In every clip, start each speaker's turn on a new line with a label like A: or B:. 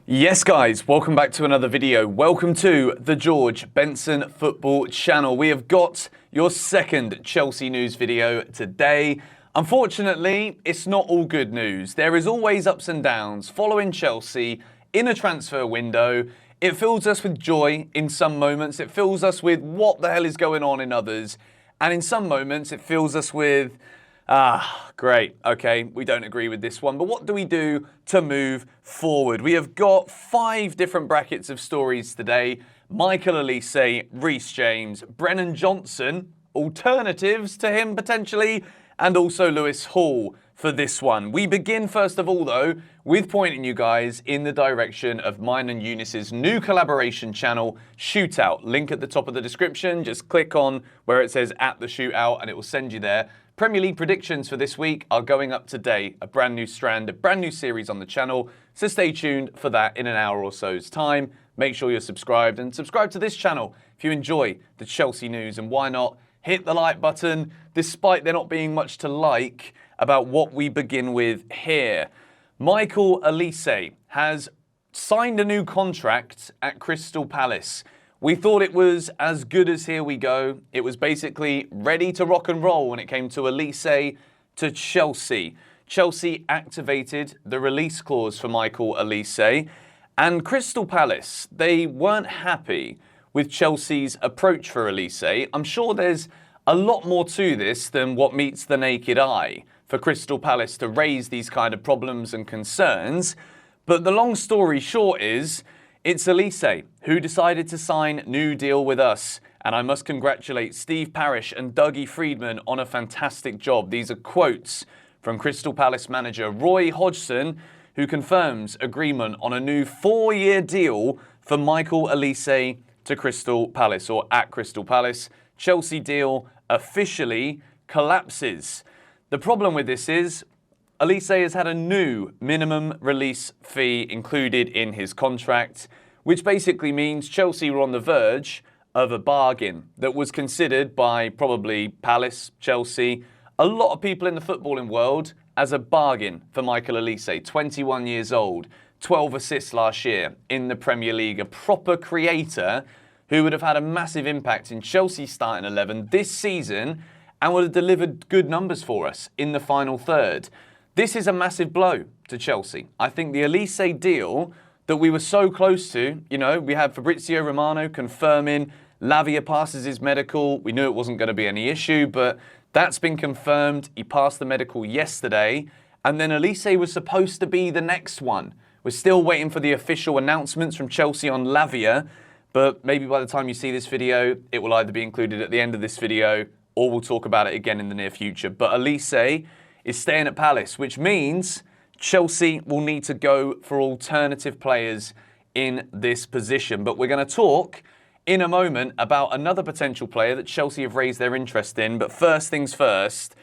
A: Yes guys, welcome back to another video. Welcome to the George Benson Football Channel. We have got your second Chelsea news video today. Unfortunately, it's not all good news. There is always ups and downs following Chelsea in a transfer window. It fills us with joy in some moments. It fills us with what the hell is going on in others. And in some moments, it fills us with great. Okay, we don't agree with this one. But what do we do to move forward? We have got 5 different brackets of stories today. Michael Olise, Reece James, Brennan Johnson, alternatives to him potentially, and also Lewis Hall for this one. We begin first of all though with pointing you guys in the direction of mine and Eunice's new collaboration channel, Shootout. Link at the top of the description. Just click on where it says at the Shootout and it will send you there. Premier League predictions for this week are going up today. A brand new strand, a brand new series on the channel. So stay tuned for that in an hour or so's time. Make sure you're subscribed and subscribe to this channel if you enjoy the Chelsea news. And why not hit the like button, despite there not being much to like about what we begin with here. Michael Olise has signed a new contract at Crystal Palace. We thought it was as good as here we go. It was basically ready to rock and roll when it came to Olise to Chelsea. Chelsea activated the release clause for Michael Olise, and Crystal Palace, they weren't happy with Chelsea's approach for Olise. I'm sure there's a lot more to this than what meets the naked eye for Crystal Palace to raise these kind of problems and concerns. But the long story short is, it's Olise who decided to sign new deal with us. And I must congratulate Steve Parish and Dougie Freedman on a fantastic job. These are quotes from Crystal Palace manager Roy Hodgson, who confirms agreement on a new 4-year deal for Michael Olise to Crystal Palace, or at Crystal Palace. Chelsea deal officially collapses. The problem with this is Olise has had a new minimum release fee included in his contract, which basically means Chelsea were on the verge of a bargain that was considered by probably Palace, Chelsea, a lot of people in the footballing world as a bargain for Michael Olise, 21 years old, 12 assists last year in the Premier League, a proper creator who would have had a massive impact in Chelsea's starting 11 this season and would have delivered good numbers for us in the final third. This is a massive blow to Chelsea. I think the Olise deal that we were so close to, we had Fabrizio Romano confirming Lavia passes his medical. We knew it wasn't going to be any issue, but that's been confirmed. He passed the medical yesterday. And then Olise was supposed to be the next one. We're still waiting for the official announcements from Chelsea on Lavia, but maybe by the time you see this video, it will either be included at the end of this video or we'll talk about it again in the near future. But Olise is staying at Palace, which means Chelsea will need to go for alternative players in this position. But we're going to talk in a moment about another potential player that Chelsea have raised their interest in. But first things first,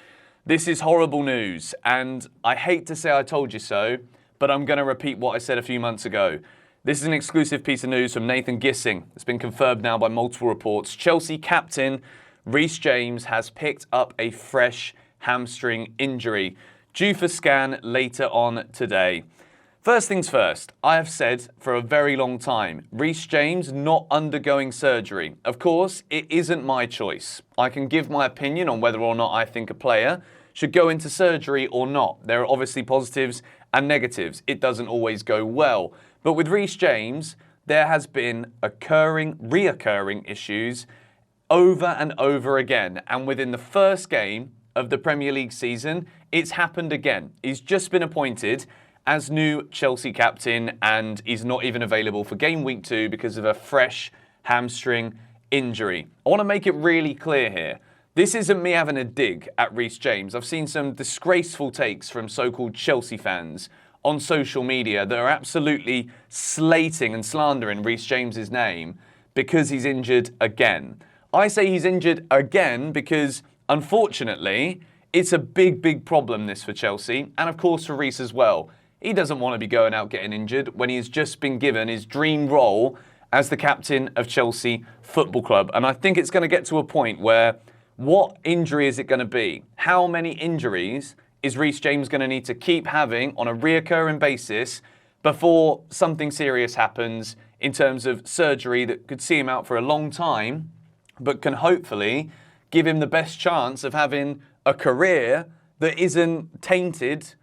A: this is horrible news. And I hate to say I told you so, but I'm going to repeat what I said a few months ago. This is an exclusive piece of news from Nathan Gissing. It's been confirmed now by multiple reports. Chelsea captain Reece James has picked up a fresh hamstring injury, due for scan later on today. First things first, I have said for a very long time, Reece James not undergoing surgery. Of course, it isn't my choice. I can give my opinion on whether or not I think a player should go into surgery or not. There are obviously positives and negatives. It doesn't always go well. But with Reece James, there has been reoccurring issues over and over again. And within the first game of the Premier League season, it's happened again. He's just been appointed as new Chelsea captain and he's not even available for game week 2 because of a fresh hamstring injury. I want to make it really clear here. This isn't me having a dig at Reece James. I've seen some disgraceful takes from so-called Chelsea fans on social media that are absolutely slating and slandering Reece James's name because he's injured again. I say he's injured again because, unfortunately, it's a big problem this for Chelsea, and of course for Reece as well. He doesn't want to be going out getting injured when he's just been given his dream role as the captain of Chelsea Football Club. And I think it's going to get to a point where, what injury is it going to be? How many injuries is Reece James going to need to keep having on a reoccurring basis before something serious happens in terms of surgery that could see him out for a long time, but can hopefully give him the best chance of having a career that isn't tainted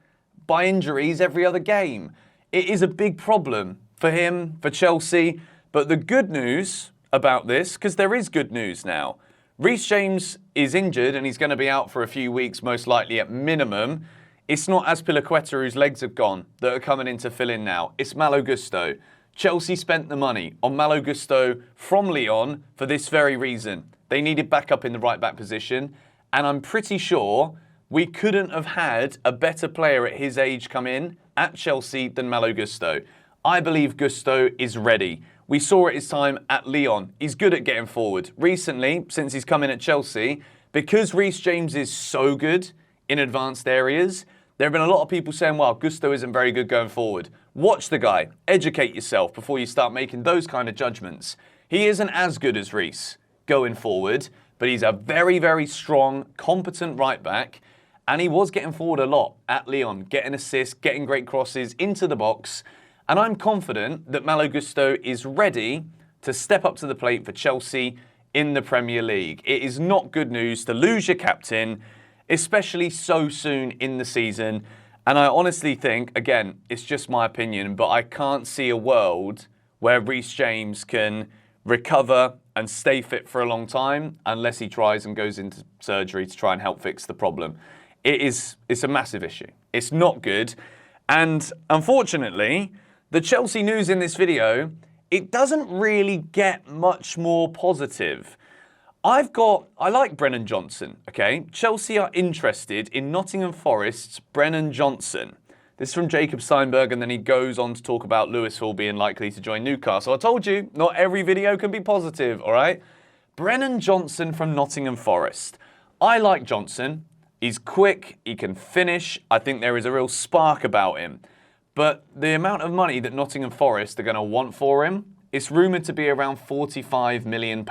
A: by injuries every other game. It is a big problem for him, for Chelsea, but the good news about this, because there is good news now, Reece James is injured and he's going to be out for a few weeks, most likely at minimum. It's not Azpilicueta, whose legs have gone, that are coming in to fill in now. It's Malo Gusto. Chelsea spent the money on Malo Gusto from Lyon for this very reason. They needed backup in the right-back position, and I'm pretty sure we couldn't have had a better player at his age come in at Chelsea than Malo Gusto. I believe Gusto is ready. We saw it his time at Lyon. He's good at getting forward. Recently, since he's come in at Chelsea, because Reece James is so good in advanced areas, there have been a lot of people saying, well, Gusto isn't very good going forward. Watch the guy. Educate yourself before you start making those kind of judgments. He isn't as good as Reece going forward, but he's a very, very strong, competent right back. And he was getting forward a lot at Lyon, getting assists, getting great crosses into the box. And I'm confident that Malo Gusto is ready to step up to the plate for Chelsea in the Premier League. It is not good news to lose your captain, especially so soon in the season. And I honestly think, again, it's just my opinion, but I can't see a world where Reece James can recover and stay fit for a long time unless he tries and goes into surgery to try and help fix the problem. It's a massive issue. It's not good. And unfortunately, the Chelsea news in this video, it doesn't really get much more positive. I like Brennan Johnson, okay? Chelsea are interested in Nottingham Forest's Brennan Johnson. This is from Jacob Steinberg, and then he goes on to talk about Lewis Hall being likely to join Newcastle. I told you, not every video can be positive, all right? Brennan Johnson from Nottingham Forest. I like Johnson. He's quick, he can finish. I think there is a real spark about him. But the amount of money that Nottingham Forest are going to want for him, it's rumoured to be around £45 million.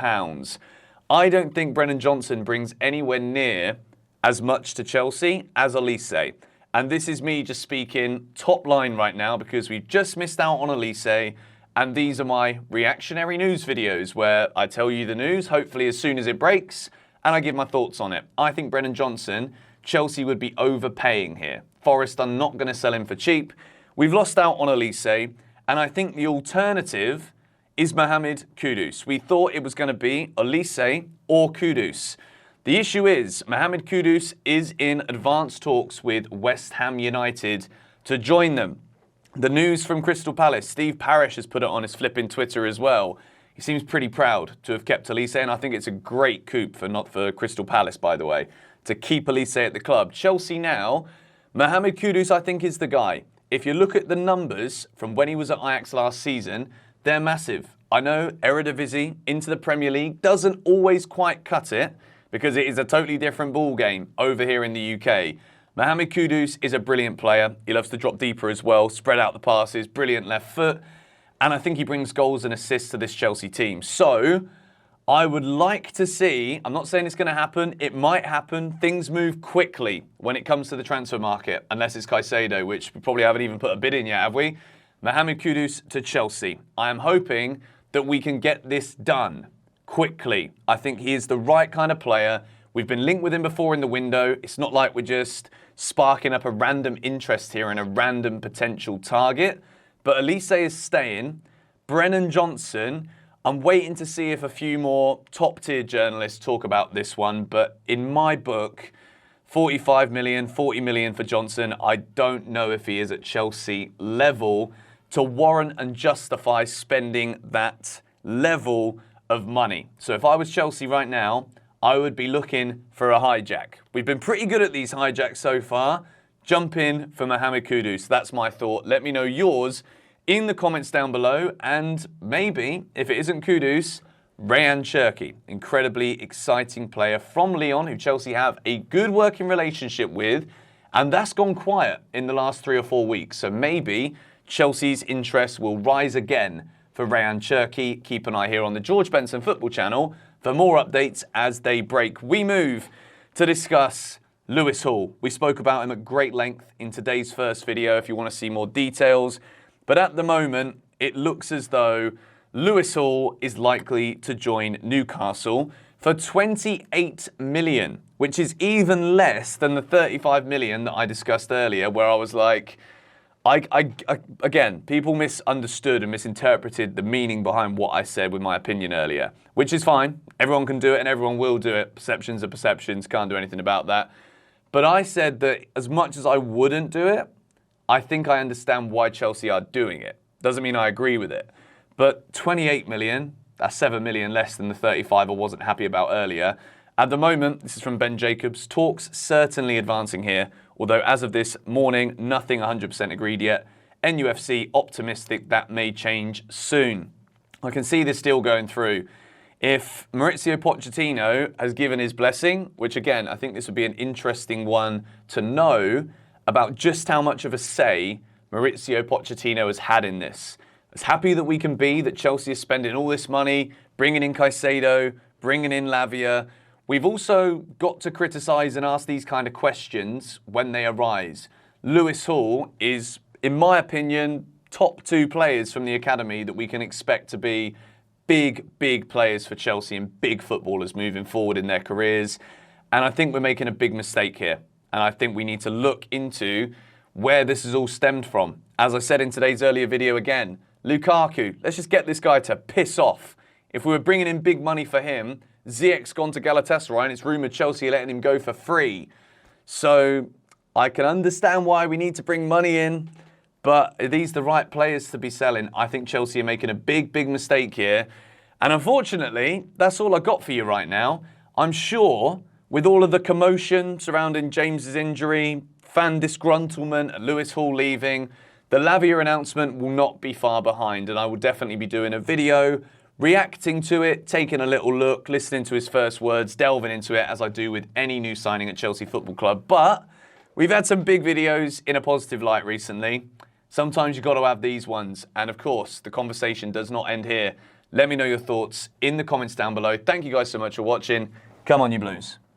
A: I don't think Brennan Johnson brings anywhere near as much to Chelsea as Elise. And this is me just speaking top line right now because we've just missed out on Elise. And these are my reactionary news videos where I tell you the news, hopefully as soon as it breaks, and I give my thoughts on it. I think Brennan Johnson, Chelsea would be overpaying here. Forest are not going to sell him for cheap. We've lost out on Elise, and I think the alternative is Mohamed Kudus. We thought it was going to be Elise or Kudus. The issue is Mohamed Kudus is in advanced talks with West Ham United to join them. The news from Crystal Palace, Steve Parish has put it on his flipping Twitter as well. He seems pretty proud to have kept Elise, and I think it's a great coup for Crystal Palace, by the way, to keep Elise at the club. Chelsea now, Mohamed Kudus, I think, is the guy. If you look at the numbers from when he was at Ajax last season, they're massive. I know Eredivisie into the Premier League doesn't always quite cut it because it is a totally different ball game over here in the UK. Mohamed Kudus is a brilliant player. He loves to drop deeper as well, spread out the passes, brilliant left foot. And I think he brings goals and assists to this Chelsea team. So I would like to see, I'm not saying it's going to happen, it might happen. Things move quickly when it comes to the transfer market, unless it's Caicedo, which we probably haven't even put a bid in yet, have we? Mohamed Kudus to Chelsea. I am hoping that we can get this done quickly. I think he is the right kind of player. We've been linked with him before in the window. It's not like we're just sparking up a random interest here and a random potential target. But Elise is staying. Brennan Johnson, I'm waiting to see if a few more top-tier journalists talk about this one. But in my book, 45 million, 40 million for Johnson. I don't know if he is at Chelsea level to warrant and justify spending that level of money. So if I was Chelsea right now, I would be looking for a hijack. We've been pretty good at these hijacks so far. Jump in for Mohamed Kudus. That's my thought. Let me know yours in the comments down below. And maybe, if it isn't Kudus, Rayan Cherki, incredibly exciting player from Lyon, who Chelsea have a good working relationship with. And that's gone quiet in the last 3 or 4 weeks. So maybe Chelsea's interest will rise again for Rayan Cherki. Keep an eye here on the George Benson Football Channel for more updates as they break. We move to discuss Lewis Hall. We spoke about him at great length in today's first video if you want to see more details. But at the moment, it looks as though Lewis Hall is likely to join Newcastle for 28 million, which is even less than the 35 million that I discussed earlier, where I was like, again, people misunderstood and misinterpreted the meaning behind what I said with my opinion earlier, which is fine. Everyone can do it and everyone will do it. Perceptions are perceptions, can't do anything about that. But I said that as much as I wouldn't do it, I think I understand why Chelsea are doing it. Doesn't mean I agree with it. But 28 million, that's 7 million less than the 35 I wasn't happy about earlier. At the moment, this is from Ben Jacobs, talks certainly advancing here, although as of this morning, nothing 100% agreed yet. NUFC optimistic that may change soon. I can see this deal going through. If Mauricio Pochettino has given his blessing, which again, I think this would be an interesting one to know about just how much of a say Mauricio Pochettino has had in this. As happy that we can be that Chelsea is spending all this money, bringing in Caicedo, bringing in Lavia, we've also got to criticise and ask these kind of questions when they arise. Lewis Hall is, in my opinion, top 2 players from the academy that we can expect to be big players for Chelsea and big footballers moving forward in their careers. And I think we're making a big mistake here. And I think we need to look into where this has all stemmed from. As I said in today's earlier video again, Lukaku, let's just get this guy to piss off. If we were bringing in big money for him, Ziyech's gone to Galatasaray and it's rumoured Chelsea are letting him go for free. So I can understand why we need to bring money in, but are these the right players to be selling? I think Chelsea are making a big mistake here. And unfortunately, that's all I got for you right now. I'm sure with all of the commotion surrounding James's injury, fan disgruntlement, and Lewis Hall leaving, the Lavia announcement will not be far behind, and I will definitely be doing a video reacting to it, taking a little look, listening to his first words, delving into it as I do with any new signing at Chelsea Football Club. But we've had some big videos in a positive light recently. Sometimes you've got to have these ones. And of course, the conversation does not end here. Let me know your thoughts in the comments down below. Thank you guys so much for watching. Come on, you Blues.